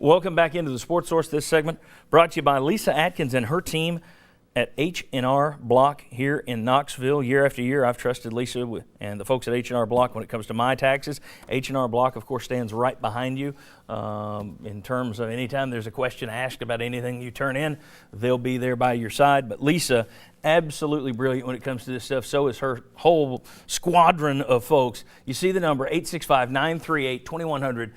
Welcome back into the Sports Source. This segment brought to you by Lisa Atkins and her team at H&R Block here in Knoxville. Year after year, I've trusted Lisa and the folks at H&R Block when it comes to my taxes. H&R Block, of course, stands right behind you in terms of anytime there's a question asked about anything you turn in, they'll be there by your side. But Lisa, absolutely brilliant when it comes to this stuff. So is her whole squadron of folks. You see the number, 865-938-2100.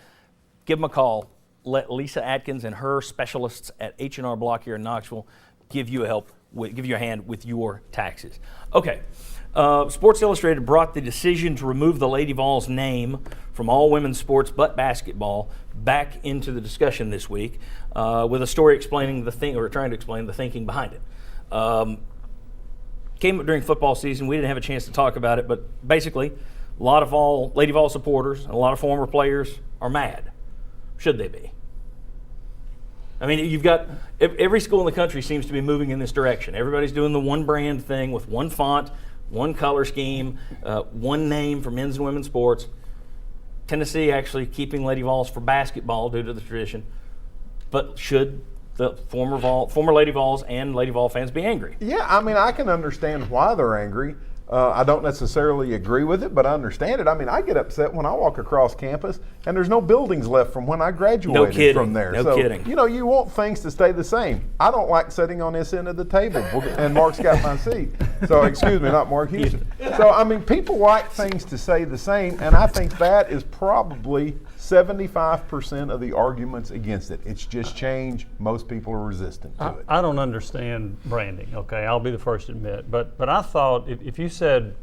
Give them a call. Let Lisa Atkins and her specialists at H&R Block here in Knoxville give you a hand with your taxes. Okay, Sports Illustrated brought the decision to remove the Lady Vols name from all women's sports but basketball back into the discussion this week with a story explaining trying to explain the thinking behind it. Came up during football season. We didn't have a chance to talk about it, but basically, a lot of Lady Vol supporters and a lot of former players are mad. Should they be? I mean, you've got every school in the country seems to be moving in this direction. Everybody's doing the one brand thing with one font, one color scheme, one name for men's and women's sports. Tennessee actually keeping Lady Vols for basketball due to the tradition. But should the former Lady Vols and Lady Vol fans be angry? Yeah, I mean, I can understand why they're angry. I don't necessarily agree with it, but I understand it. I mean, I get upset when I walk across campus and there's no buildings left from when I graduated from there. No kidding. You know, you want things to stay the same. I don't like sitting on this end of the table, and Mark's got my seat. So, excuse me, not Mark Houston. So, I mean, people like things to stay the same, and I think that is probably 75% of the arguments against it. It's just change. Most people are resistant to it. I don't understand branding, okay? I'll be the first to admit. But I thought if you said,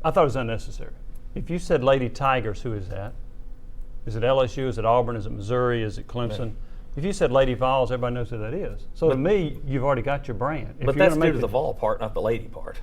I thought it was unnecessary. If you said Lady Tigers, who is that? Is it LSU? Is it Auburn? Is it Missouri? Is it Clemson? Right. If you said Lady Vols, everybody knows who that is. So to me, you've already got your brand. But that's due to the Vol part, not the Lady part.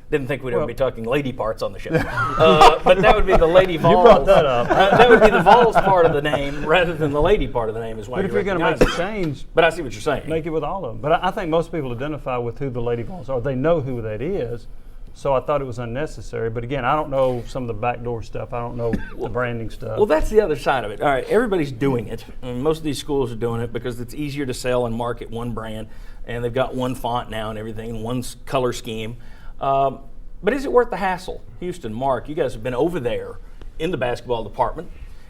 Didn't think we'd ever be talking lady parts on the show. But that would be the Lady Vols. You brought that up. That would be the Vols part of the name rather than the lady part of the name is why But if you're going to make the change. But I see what you're saying. Make it with all of them. But I think most people identify with who the Lady Vols are. They know who that is. So I thought it was unnecessary. But again, I don't know some of the backdoor stuff. I don't know the branding stuff. Well, that's the other side of it. All right, everybody's doing it. And most of these schools are doing it because it's easier to sell and market one brand. And they've got one font now and everything, one color scheme. But is it worth the hassle? Houston, Mark, you guys have been over there in the basketball department.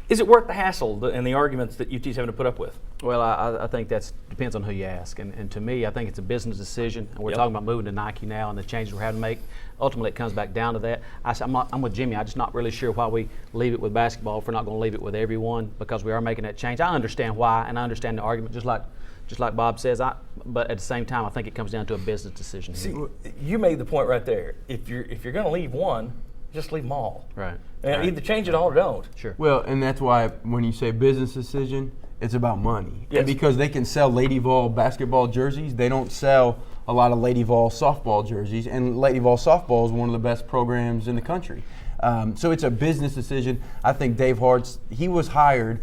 Is it worth the hassle and the arguments that UT's having to put up with? Well, I think that depends on who you ask. And to me, I think it's a business decision. And we're talking about moving to Nike now and the changes we're having to make. Ultimately, it comes back down to that. I'm with Jimmy. I'm just not really sure why we leave it with basketball if we're not going to leave it with everyone, because we are making that change. I understand why, and I understand the argument, just like Bob says, but at the same time, I think it comes down to a business decision. See, you made the point right there. If you're going to leave one, just leave them all. Right. And either change it all or don't. Sure. Well, and that's why when you say business decision, it's about money. Yes. And because they can sell Lady Vol basketball jerseys, they don't sell a lot of Lady Vol softball jerseys. And Lady Vol softball is one of the best programs in the country. So it's a business decision. I think Dave Hartz, he was hired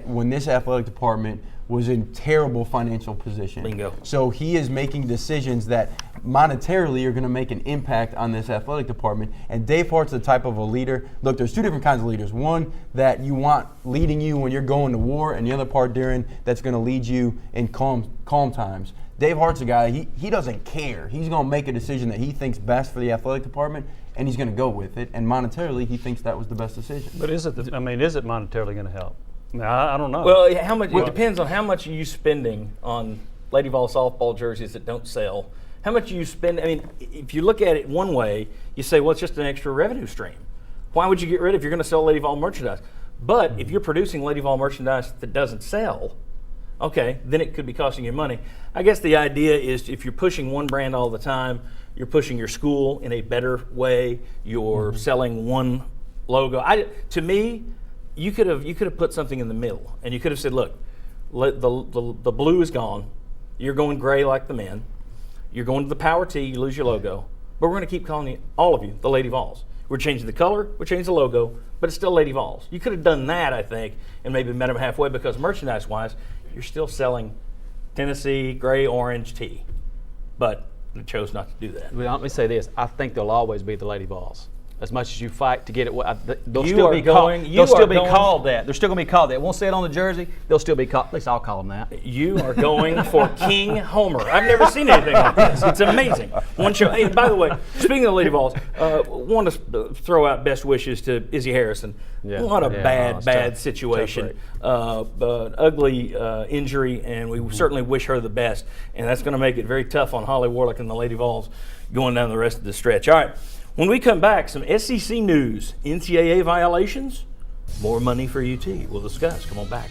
when this athletic department was in terrible financial position. Bingo. So he is making decisions that monetarily are going to make an impact on this athletic department. And Dave Hart's the type of a leader. Look, there's two different kinds of leaders. One that you want leading you when you're going to war, and the other part, Darren, that's going to lead you in calm times. Dave Hart's a guy, he doesn't care. He's going to make a decision that he thinks best for the athletic department, and he's going to go with it. And monetarily, he thinks that was the best decision. But is it monetarily going to help? I don't know. Well, it depends on how much are you spending on Lady Vol softball jerseys that don't sell. How much you spend? I mean, if you look at it one way, you say, well, it's just an extra revenue stream. Why would you get rid of it if you're going to sell Lady Vol merchandise? But if you're producing Lady Vol merchandise that doesn't sell, okay, then it could be costing you money. I guess the idea is if you're pushing one brand all the time, you're pushing your school in a better way. You're selling one logo. To me, you could have put something in the middle, and you could have said, look, the blue is gone. You're going gray like the men. You're going to the Power T. You lose your logo, but we're going to keep calling all of you the Lady Vols. We're changing the color, we're changing the logo, but it's still Lady Vols. You could have done that, I think, and maybe met them halfway, because merchandise-wise, you're still selling Tennessee gray orange tee, but they chose not to do that. Well, let me say this: I think they'll always be the Lady Vols. as much as you fight to get it. They'll You still are be going- called. you They'll still are be going- called that. They're still going to be called that. Won't say it on the jersey. They'll still be called. At least I'll call them that. You are going for King Homer. I've never seen anything like this. It's amazing. One show. Hey, by the way, speaking of Lady Vols, want to throw out best wishes to Izzy Harrison. Yeah. What a Yeah, bad, it's bad tough. situation. Ugly injury, and we certainly wish her the best. And that's going to make it very tough on Holly Warlick and the Lady Vols going down the rest of the stretch. All right. When we come back, some SEC news, NCAA violations, more money for UT. We'll discuss. Come on back.